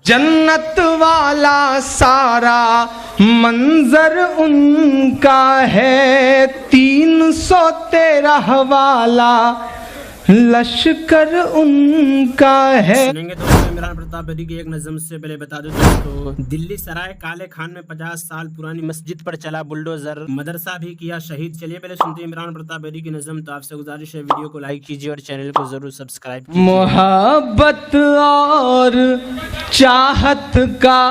جنت والا سارا منظر ان کا ہے 313 والا لشکر ان کا ہے. سنیں گے دوستو عمران پرتاپ بدی کی ایک نظم سے پہلے بتا دوں دوستو. دلی سرائے کالے خان میں 50 سال پرانی مسجد پر چلا بلڈوزر, مدرسہ بھی کیا شہید. چلیے پہلے سنتے ہیں عمران پرتاپ بدی کی نظم. تو آپ سے گزارش ہے ویڈیو کو لائک کیجیے اور چینل کو ضرور سبسکرائب کیجیے. محبت اور چاہت کا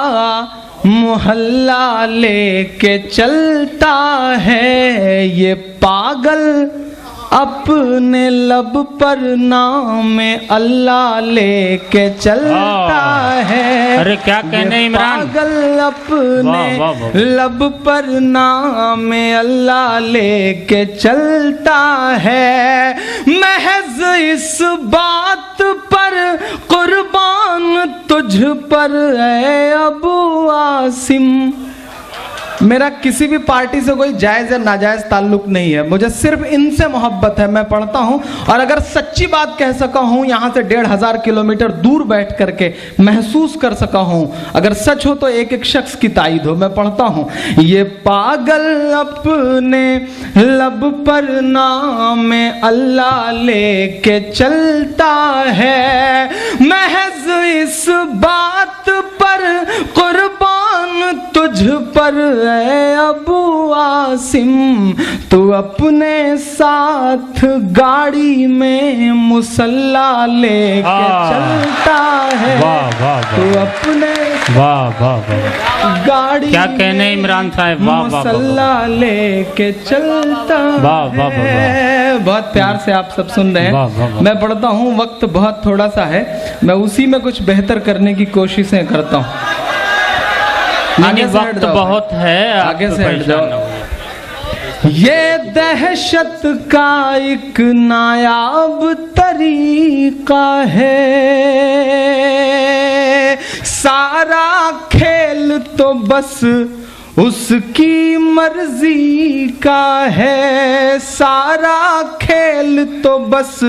محلہ لے کے چلتا ہے یہ پاگل, اپنے لب پر نام اللہ لے کے چلتا ہے. ارے کیا کہنے عمران, پاگل اپنے لب پر نام اللہ لے کے چلتا ہے. محض اس بات پر قربان تجھ پر اے ابو عاصم. میرا کسی بھی پارٹی سے کوئی جائز یا ناجائز تعلق نہیں ہے, مجھے صرف ان سے محبت ہے. میں پڑھتا ہوں اور اگر سچی بات کہہ سکا ہوں, یہاں سے 1500 کلومیٹر دور بیٹھ کر کے محسوس کر سکا ہوں, اگر سچ ہو تو ایک ایک شخص کی تائید ہو. میں پڑھتا ہوں. یہ پاگل اپنے لب پر نام اللہ لے کے چلتا ہے, محض اس بات پر قربان تجھ پر اے ابو عاصم. تو اپنے ساتھ گاڑی میں مسلح لے کے چلتا ہے. تو اپنے گاڑی کیا کہنے عمران صاحب, مسلح لے کے چلتا ہے. بہت پیار سے آپ سب سن رہے ہیں. میں پڑھتا ہوں, وقت بہت تھوڑا سا ہے, میں اسی میں کچھ بہتر کرنے کی کوششیں کرتا ہوں. وقت بہت ہے, آگے سے ہٹ جاؤ. یہ دہشت کا ایک نایاب طریقہ ہے, سارا کھیل تو بس اس کی مرضی کا ہے. سارا کھیل تو بس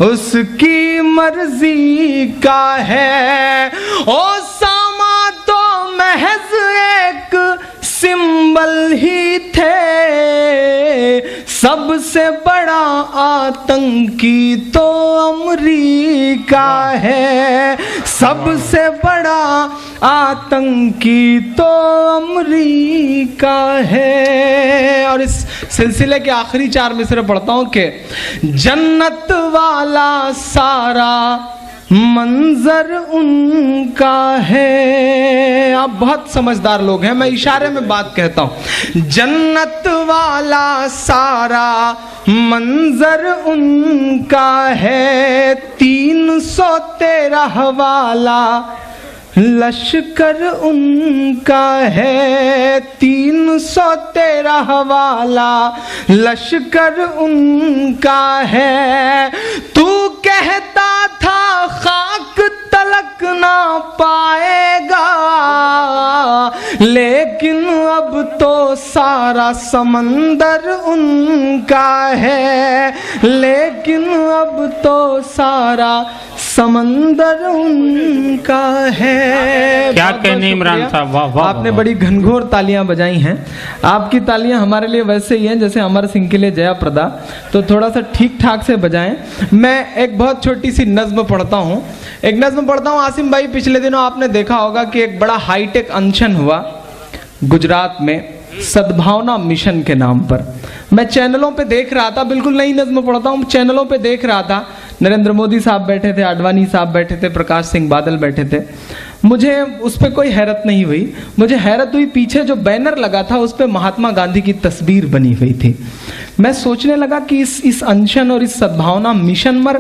اس کی مرضی کا ہے. او ساما تو محض ایک سمبل ہی تھے, سب سے بڑا آتنکی تو امریکہ ہے. سب سے بڑا آتنکی تو امریکہ ہے. اور اس سلسلے کے آخری 4 مصرے پڑھتا ہوں کہ جنت والا سارا منظر ان کا ہے. آپ بہت سمجھدار لوگ ہیں, میں اشارے میں بات کہتا ہوں. جنت والا سارا منظر ان کا ہے 313 والا لشکر ان کا ہے. 313 والا لشکر ان کا ہے. تو کہتا تھا خاک تلک نہ پائے گا, لیکن اب تو سارا سمندر ان کا ہے. لیکن اب تو سارا سمندر ان کا ہے. کیا کہنے عمران صاحب, آپ نے بڑی گھنگھور تالیاں بجائی ہیں. آپ کی تالیاں ہمارے لیے ویسے ہی ہیں جیسے امر سنگھ کے لیے جیا پردا, تو تھوڑا سا ٹھیک ٹھاک سے بجائیں. میں ایک بہت چھوٹی سی نظم پڑھتا ہوں. عاصم بھائی, پچھلے دنوں آپ نے دیکھا ہوگا کہ ایک بڑا ہائی ٹیک انشن ہوا گجرات میں سدبھاونا مشن کے نام پر. میں چینلوں پہ دیکھ رہا تھا, بالکل نئی نظم پڑھتا ہوں, چینلوں پہ دیکھ رہا تھا, نریندر مودی صاحب بیٹھے تھے, اڈوانی صاحب بیٹھے تھے, پرکاش سنگھ بادل بیٹھے تھے. مجھے اس پہ کوئی حیرت نہیں ہوئی, مجھے حیرت ہوئی پیچھے جو بینر لگا تھا اس پہ مہاتما گاندھی کی تصویر بنی ہوئی تھی. میں سوچنے لگا کہ اس انشن اور اس سدبھاونا مشن پر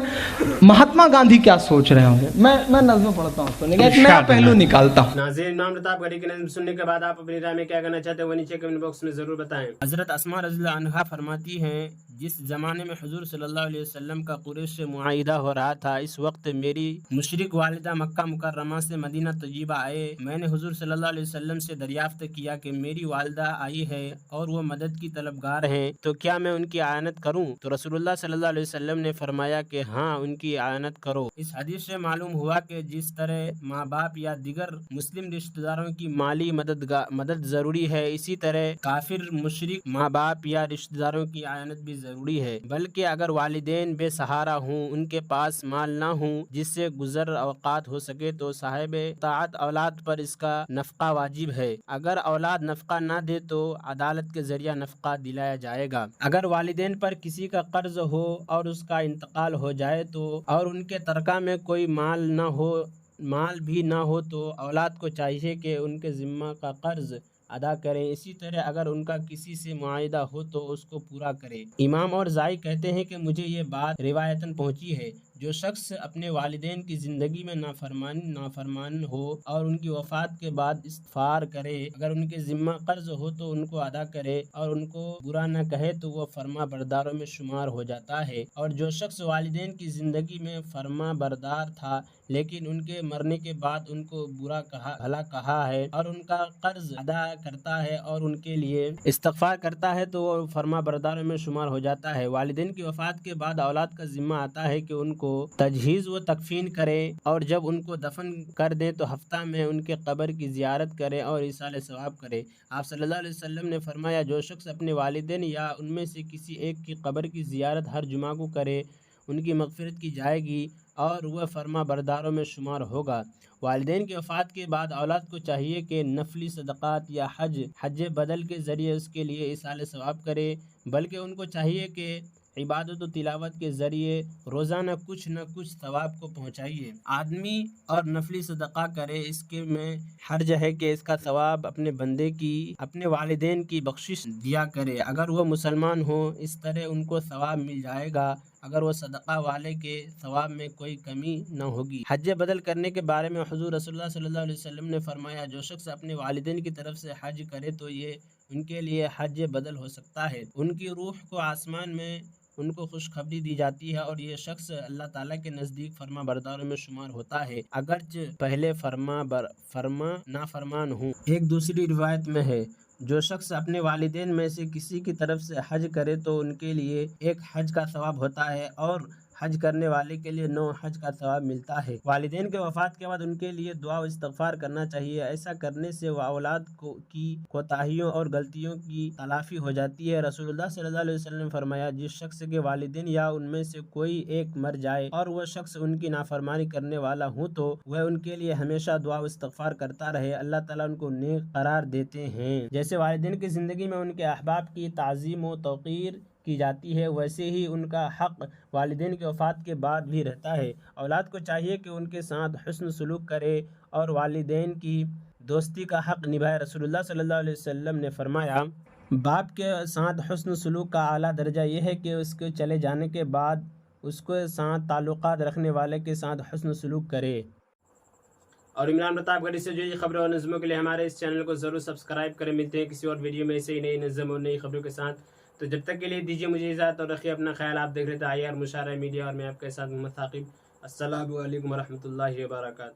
مہاتما گاندھی کیا سوچ رہے ہوں گے. میں نظم پڑھتا ہوں, ایک نیا پہلو نکالتا ہوں. ناظرین, عمران پرتاپ بدی کی نظم سننے کے بعد آپ اپنی رائے میں کیا کہنا چاہتے ہیں وہ نیچے کمنٹ باکس میں ضرور بتائیں. حضرت اسماء رضی اللہ عنہا فرماتی ہیں, جس زمانے میں حضور صلی اللہ علیہ وسلم کا قریش سے معاہدہ ہو رہا تھا, اس وقت میری مشرک والدہ مکہ مکرمہ سے مدینہ طیبہ آئے. میں نے حضور صلی اللہ علیہ وسلم سے دریافت کیا کہ میری والدہ آئی ہے اور وہ مدد کی طلبگار ہیں, تو کیا میں میں ان کی اعانت کروں؟ تو رسول اللہ صلی اللہ علیہ وسلم نے فرمایا کہ ہاں ان کی اعانت کرو۔ اس حدیث سے معلوم ہوا کہ جس طرح ماں باپ یا دیگر مسلم رشتہ داروں کی مالی مدد ضروری ہے، اسی طرح کافر مشرک ماں باپ یا رشتہ داروں کی اعانت بھی ضروری ہے، بلکہ اگر والدین بے سہارا ہوں، ان کے پاس مال نہ ہوں جس سے گزر اوقات ہو سکے، تو صاحب طاعت اولاد پر اس کا نفقہ واجب ہے۔ اگر اولاد نفقہ نہ دے تو عدالت کے ذریعہ نفقہ دلایا جائے گا۔ اگر والدین پر کسی کا قرض ہو اور اس کا انتقال ہو جائے تو اور ان کے ترکہ میں کوئی مال بھی نہ ہو تو اولاد کو چاہیے کہ ان کے ذمہ کا قرض ادا کریں۔ اسی طرح اگر ان کا کسی سے معاہدہ ہو تو اس کو پورا کرے۔ امام اور زائی کہتے ہیں کہ مجھے یہ بات روایتاً پہنچی ہے، جو شخص اپنے والدین کی زندگی میں نافرمان ہو اور ان کی وفات کے بعد استغفار کرے، اگر ان کے ذمہ قرض ہو تو ان کو ادا کرے اور ان کو برا نہ کہے تو وہ فرما برداروں میں شمار ہو جاتا ہے۔ اور جو شخص والدین کی زندگی میں فرما بردار تھا لیکن ان کے مرنے کے بعد ان کو بھلا کہا ہے اور ان کا قرض ادا کرتا ہے اور ان کے لیے استغفار کرتا ہے تو وہ فرما برداروں میں شمار ہو جاتا ہے۔ والدین کی وفات کے بعد اولاد کا ذمہ آتا ہے کہ ان کو تجہیز و تکفین کرے اور جب ان کو دفن کر دیں تو ہفتہ میں ان کے قبر کی زیارت کرے اور ایصال ثواب کرے۔ آپ صلی اللہ علیہ وسلم نے فرمایا، جو شخص اپنے والدین یا ان میں سے کسی ایک کی قبر کی زیارت ہر جمعہ کو کرے، ان کی مغفرت کی جائے گی اور وہ فرما برداروں میں شمار ہوگا۔ والدین کی وفات کے بعد اولاد کو چاہیے کہ نفلی صدقات یا حج بدل کے ذریعے اس کے لیے ایصال ثواب کرے، بلکہ ان کو چاہیے کہ عبادت و تلاوت کے ذریعے روزانہ کچھ نہ کچھ ثواب کو پہنچائیے۔ آدمی اور نفلی صدقہ کرے، اس کے میں حرج ہے کہ اس کا ثواب اپنے والدین کی بخشش دیا کرے اگر وہ مسلمان ہوں، اس طرح ان کو ثواب مل جائے گا، اگر وہ صدقہ والے کے ثواب میں کوئی کمی نہ ہوگی۔ حج بدل کرنے کے بارے میں حضور رسول اللہ صلی اللہ علیہ وسلم نے فرمایا، جو شخص اپنے والدین کی طرف سے حج کرے تو یہ ان کے لیے حج بدل ہو سکتا ہے۔ ان کی روح کو آسمان میں ان کو خوشخبری دی جاتی ہے اور یہ شخص اللہ تعالیٰ کے نزدیک فرما برداروں میں شمار ہوتا ہے، اگرچہ پہلے نافرمان ہوں۔ ایک دوسری روایت میں ہے، جو شخص اپنے والدین میں سے کسی کی طرف سے حج کرے تو ان کے لیے ایک حج کا ثواب ہوتا ہے اور حج کرنے والے کے لیے 9 حج کا ثواب ملتا ہے۔ والدین کے وفات کے بعد ان کے لیے دعا و استغفار کرنا چاہیے، ایسا کرنے سے وہ اولاد کی کوتاہیوں اور غلطیوں کی تلافی ہو جاتی ہے۔ رسول اللہ صلی اللہ علیہ وسلم نے فرمایا، جس شخص کے والدین یا ان میں سے کوئی ایک مر جائے اور وہ شخص ان کی نافرمانی کرنے والا ہوں تو وہ ان کے لیے ہمیشہ دعا و استغفار کرتا رہے، اللہ تعالیٰ ان کو نیک قرار دیتے ہیں۔ جیسے والدین کی زندگی میں ان کے احباب کی تعظیم و توقیر کی جاتی ہے، ویسے ہی ان کا حق والدین کی وفات کے بعد بھی رہتا ہے۔ اولاد کو چاہیے کہ ان کے ساتھ حسن سلوک کرے اور والدین کی دوستی کا حق نبھائے۔ رسول اللہ صلی اللہ علیہ وسلم نے فرمایا، باپ کے ساتھ حسن سلوک کا اعلیٰ درجہ یہ ہے کہ اس کے چلے جانے کے بعد اس کے ساتھ تعلقات رکھنے والے کے ساتھ حسن سلوک کرے۔ اور عمران پرتاپ گڑھی سے جو یہ خبروں اور نظموں کے لیے ہمارے اس چینل کو ضرور سبسکرائب کریں۔ ملتے ہیں کسی اور ویڈیو میں ایسے ہی نئی نظم اور نئی خبروں کے ساتھ، تو جب تک کے لیے دیجیے مجھے اجازت اور رکھیے اپنا خیال۔ آپ دیکھ رہے تھے IR مشاعرہ میڈیا اور میں آپ کے ساتھ محمد ثاقب۔ السلام علیکم ورحمۃ اللہ وبرکاتہ۔